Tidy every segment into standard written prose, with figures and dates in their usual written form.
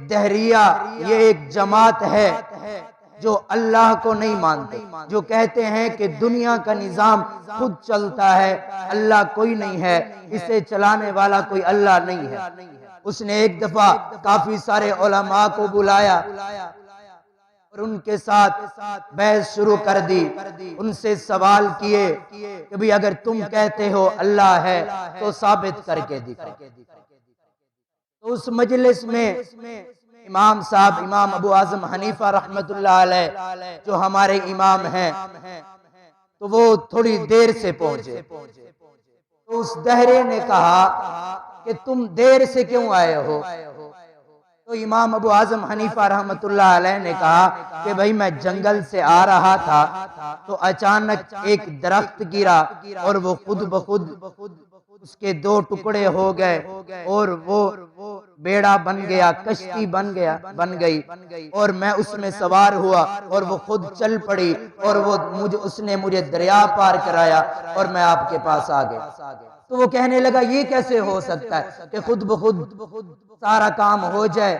دہریہ یہ ایک جماعت ہے جو اللہ کو نہیں مانتے، جو کہتے ہیں کہ دنیا کا نظام خود چلتا ہے، اللہ کوئی نہیں ہے، اسے چلانے والا کوئی اللہ نہیں ہے۔ اس نے ایک دفعہ کافی سارے علماء کو بلایا اور ان کے ساتھ بحث شروع کر دی، ان سے سوال کیے کہ بھئی اگر تم کہتے ہو اللہ ہے تو ثابت کر کے دکھاؤ۔ تو اس مجلس میں امام صاحب، امام ابو اعظم حنیفہ رحمت اللہ علیہ جو ہمارے امام ہیں، تو وہ تھوڑی دیر سے پہنچے۔ تو اس دہرے نے کہا کہ تم دیر سے کیوں آئے ہو؟ تو امام ابو اعظم حنیفہ رحمت اللہ علیہ نے کہا کہ بھئی میں جنگل سے آ رہا تھا تو اچانک ایک درخت گرا اور وہ خود بخود اس کے دو ٹکڑے ہو گئے اور وہ بیڑا بن گیا، کشتی بن گئی اور میں اس میں سوار ہوا اور وہ خود چل پڑی اور اس نے مجھے دریا پار کرایا اور میں آپ کے پاس آ گیا۔ تو وہ کہنے لگا یہ کیسے ہو سکتا ہے کہ خود بخود سارا کام ہو جائے،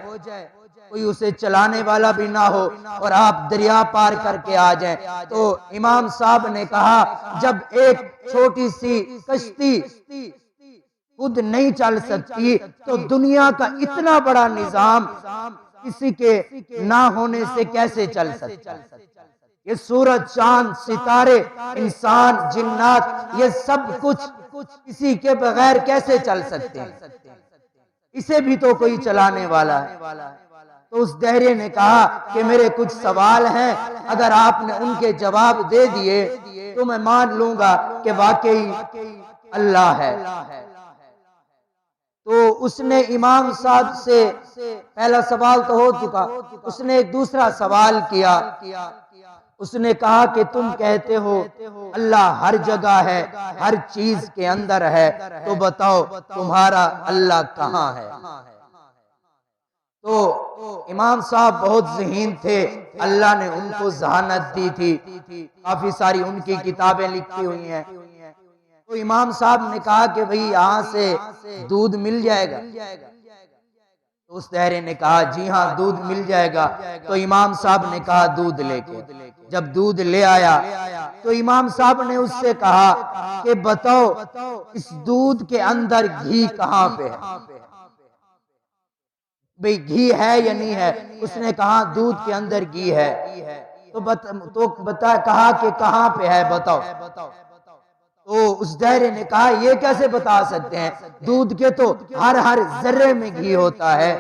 کوئی اسے چلانے والا بھی نہ ہو اور آپ دریا پار کر کے آ جائیں؟ تو امام صاحب نے کہا جب ایک چھوٹی سی کشتی خود نہیں چل سکتی تو دنیا کا اتنا بڑا نظام کسی کے نہ ہونے سے کیسے چل سکتا ہے؟ یہ سورج، چاند، ستارے، انسان، جنات، یہ سب کچھ کسی کے بغیر کیسے چل سکتے ہیں؟ اسے بھی تو کوئی چلانے والا ہے۔ تو اس دہرے نے کہا کہ میرے کچھ سوال ہیں، اگر آپ نے ان کے جواب دے دیے تو میں مان لوں گا کہ واقعی اللہ ہے۔ تو اس نے امام صاحب سے پہلا سوال تو ہو چکا، اس نے ایک دوسرا سوال کیا، اس نے کہا کہ تم کہتے ہو اللہ ہر جگہ ہے، ہر چیز کے اندر ہے، تو بتاؤ تمہارا اللہ کہاں ہے؟ تو امام صاحب بہت ذہین تھے، اللہ نے ان کو ذہانت دی تھی، کافی ساری ان کی کتابیں لکھی ہوئی ہیں۔ تو امام صاحب نے کہا کہ بھئی یہاں سے دودھ مل جائے گا؟ تو اس دہرے نے کہا جی ہاں دودھ مل جائے گا۔ تو امام صاحب نے کہا دودھ لے کے، جب دودھ لے آیا تو امام صاحب نے اس سے کہا کہ بتاؤ اس دودھ کے اندر گھی کہاں پہ ہے؟ بھئی گھی ہے یا نہیں ہے؟ اس نے کہا دودھ کے اندر گھی ہے۔ تو کہا کہ کہاں پہ ہے بتاؤ؟ تو اس دہرے نے کہا یہ کیسے بتا سکتے ہیں، دودھ کے تو ہر ذرے میں گھی ہوتا ہے۔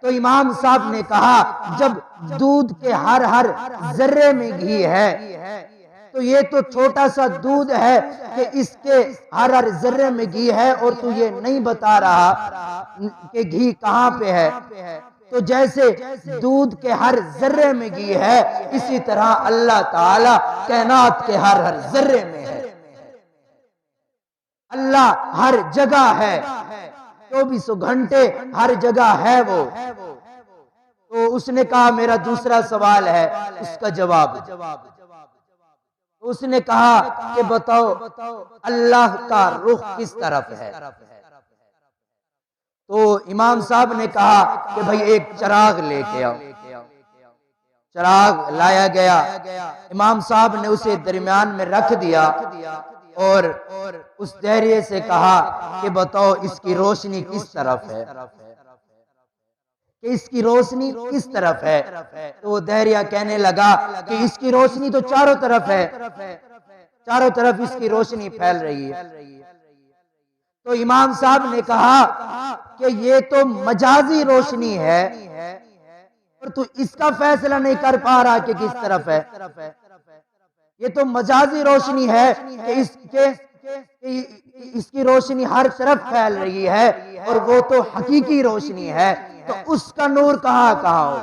تو امام صاحب نے کہا جب دودھ کے ہر ذرے میں گھی ہے تو یہ تو چھوٹا سا دودھ ہے کہ اس کے ہر ذرے میں گھی ہے اور تو یہ نہیں بتا رہا کہ گھی کہاں پہ ہے۔ تو جیسے دودھ کے ہر ذرے میں گھی ہے، اسی طرح اللہ تعالی کائنات کے ہر ذرے میں ہے۔ اللہ ہر جگہ ہے، 24 گھنٹے ہر جگہ ہے وہ۔ تو اس نے کہا میرا دوسرا سوال ہے، اس کا جواب۔ اس نے کہا کہ بتاؤ اللہ کا رخ کس طرف ہے؟ تو امام صاحب نے کہا کہ بھئی ایک چراغ لے کے آؤ۔ چراغ لایا گیا، امام صاحب نے اسے درمیان میں رکھ دیا اور اس دہریے سے کہا کہ بتاؤ اس کی روشنی کس طرف ہے؟ کہ اس کی روشنی کس طرف ہے؟ تو وہ دہریہ کہنے لگا کہ اس کی روشنی تو چاروں طرف ہے، چاروں طرف اس کی روشنی پھیل رہی ہے۔ تو امام صاحب نے کہا کہ یہ تو مجازی روشنی ہے اور تو اس کا فیصلہ نہیں کر پا رہا کہ کس طرف ہے۔ یہ تو مجازی روشنی ہے کہ اس کی روشنی ہر طرف پھیل رہی ہے اور وہ تو حقیقی روشنی ہے، تو اس کا نور کہاں ہو؟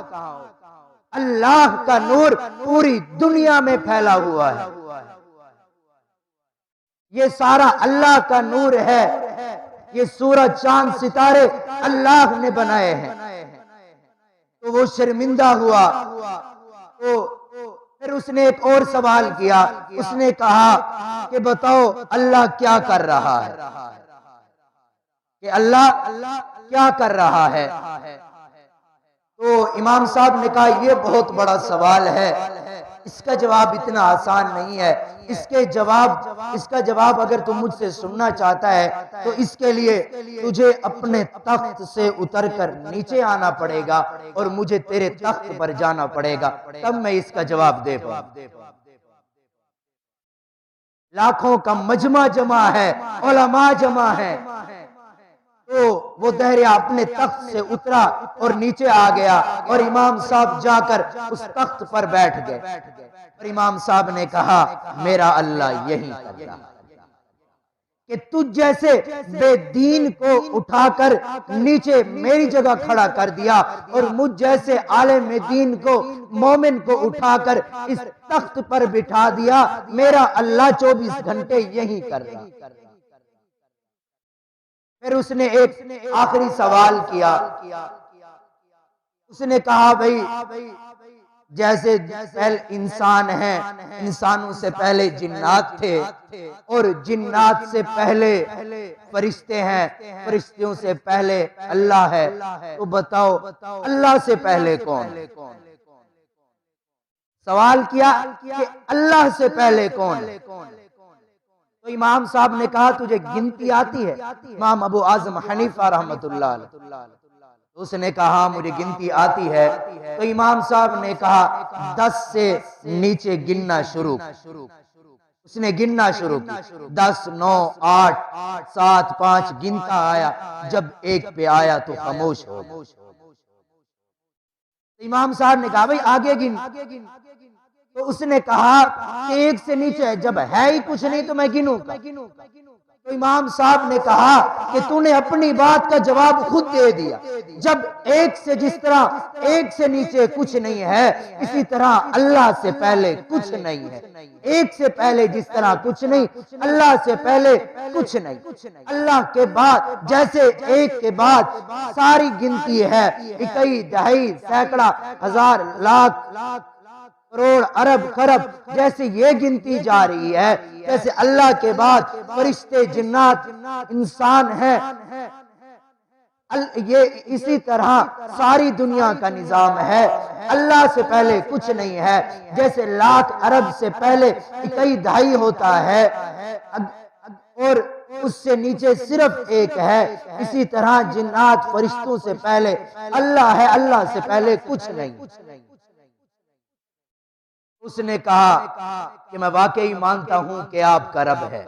اللہ کا نور پوری دنیا میں پھیلا ہوا ہے، یہ سارا اللہ کا نور ہے، یہ سورج، چاند، ستارے اللہ نے بنائے ہیں۔ تو وہ شرمندہ ہوا، تو پھر اس نے ایک اور سوال کیا، اس نے کہا کہ بتاؤ اللہ کیا کر رہا ہے؟ کہ اللہ کیا کر رہا ہے؟ امام صاحب نے کہا یہ بہت بڑا سوال ہے، اس کا جواب اتنا آسان نہیں ہے، اس کا جواب اگر تم مجھ سے سننا چاہتا ہے تو اس کے لیے تجھے اپنے تخت سے اتر کر نیچے آنا پڑے گا اور مجھے تیرے تخت پر جانا پڑے گا، تب میں اس کا جواب دے پاؤں۔ لاکھوں کا مجمع جمع ہے، علماء جمع ہے، تو وہ دہریہ اپنے تخت سے اترا اور نیچے آ گیا اور امام صاحب جا کر اس تخت پر بیٹھ گئے اور امام صاحب نے کہا میرا اللہ یہی کر رہا ہے کہ تجھ جیسے بے دین کو اٹھا کر نیچے میری جگہ کھڑا کر دیا اور مجھ جیسے عالم دین کو مومن کو اٹھا کر اس تخت پر بٹھا دیا، میرا اللہ 24 گھنٹے یہی کر رہا ہے۔ پھر اس نے ایک آخری سوال کیا، اس نے کہا بھئی جیسے پہلے انسان ہیں، انسانوں سے پہلے جنات تھے اور جنات سے پہلے فرشتے ہیں، فرشتوں سے پہلے اللہ ہے، تو بتاؤ اللہ سے پہلے کون؟ سوال کیا کہ اللہ سے پہلے کون؟ تو امام صاحب نے کہا تجھے گنتی آتی ہے؟ امام ابو اعظم حنیفہ رحمۃ اللہ علیہ، اس نے کہا مجھے گنتی آتی ہے، تو امام صاحب نے کہا 10 سے نیچے گننا شروع، اس نے گننا شروع کی، 10 9 8 7 5 گنتا آیا، جب 1 پہ آیا تو خاموش ہو گیا۔ امام صاحب نے کہا بھئی آگے گن، تو اس نے کہا کہ 1 سے نیچے ہے، جب ہے ہی کچھ نہیں تو میں گنوں گا؟ تو امام صاحب نے کہا کہ تو نے اپنی بات کا جواب خود دے دیا، جب 1 سے جس طرح 1 سے نیچے کچھ نہیں ہے، اسی طرح اللہ سے پہلے کچھ نہیں ہے، 1 سے پہلے جس طرح کچھ نہیں، اللہ سے پہلے کچھ نہیں، اللہ کے بعد جیسے 1 کے بعد ساری گنتی ہے، 21 دہائی سینکڑا ہزار لاکھ کروڑ ارب خرب، جیسے یہ گنتی جا رہی ہے، جیسے اللہ کے بعد فرشتے جنات انسان ہیں، یہ اسی طرح ساری دنیا کا نظام ہے، اللہ سے پہلے کچھ نہیں ہے، جیسے لاکھ ارب سے پہلے 21 دہائی ہوتا ہے اور اس سے نیچے صرف 1 ہے، اسی طرح جنات فرشتوں سے پہلے اللہ ہے، اللہ سے پہلے کچھ نہیں۔ اس نے کہا کہ میں واقعی مانتا ہوں کہ آپ کا رب ہے،